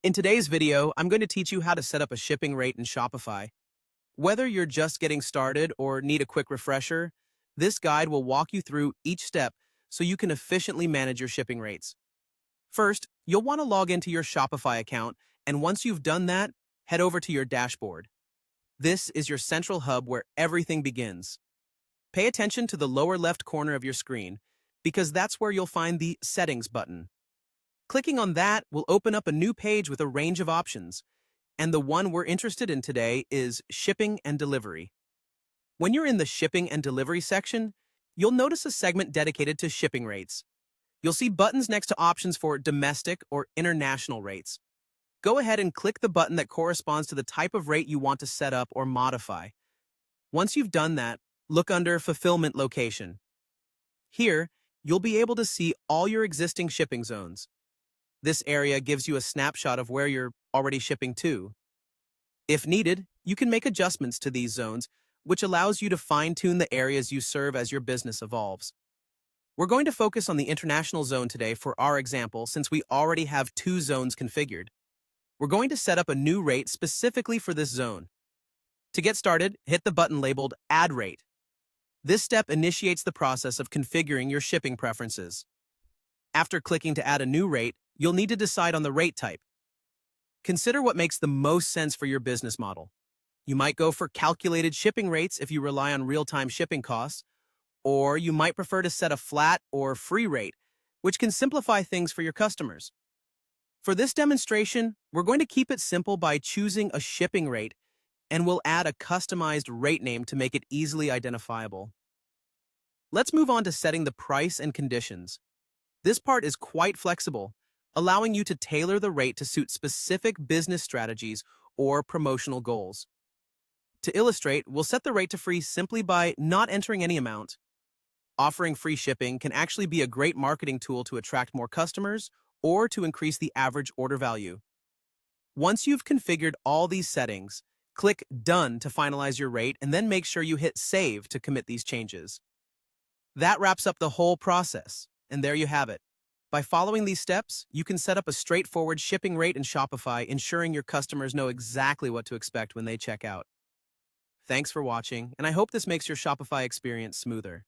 In today's video, I'm going to teach you how to set up a shipping rate in Shopify. Whether you're just getting started or need a quick refresher, this guide will walk you through each step so you can efficiently manage your shipping rates. First, you'll want to log into your Shopify account, and once you've done that, head over to your dashboard. This is your central hub where everything begins. Pay attention to the lower left corner of your screen, because that's where you'll find the Settings button. Clicking on that will open up a new page with a range of options, and the one we're interested in today is Shipping and Delivery. When you're in the Shipping and Delivery section, you'll notice a segment dedicated to shipping rates. You'll see buttons next to options for domestic or international rates. Go ahead and click the button that corresponds to the type of rate you want to set up or modify. Once you've done that, look under Fulfillment Location. Here, you'll be able to see all your existing shipping zones. This area gives you a snapshot of where you're already shipping to. If needed, you can make adjustments to these zones, which allows you to fine-tune the areas you serve as your business evolves. We're going to focus on the international zone today for our example since we already have two zones configured. We're going to set up a new rate specifically for this zone. To get started, hit the button labeled Add Rate. This step initiates the process of configuring your shipping preferences. After clicking to add a new rate, you'll need to decide on the rate type. Consider what makes the most sense for your business model. You might go for calculated shipping rates if you rely on real-time shipping costs, or you might prefer to set a flat or free rate, which can simplify things for your customers. For this demonstration, we're going to keep it simple by choosing a shipping rate, and we'll add a customized rate name to make it easily identifiable. Let's move on to setting the price and conditions. This part is quite flexible, allowing you to tailor the rate to suit specific business strategies or promotional goals. To illustrate, we'll set the rate to free simply by not entering any amount. Offering free shipping can actually be a great marketing tool to attract more customers or to increase the average order value. Once you've configured all these settings, click Done to finalize your rate and then make sure you hit Save to commit these changes. That wraps up the whole process, and there you have it. By following these steps, you can set up a straightforward shipping rate in Shopify, ensuring your customers know exactly what to expect when they check out. Thanks for watching, and I hope this makes your Shopify experience smoother.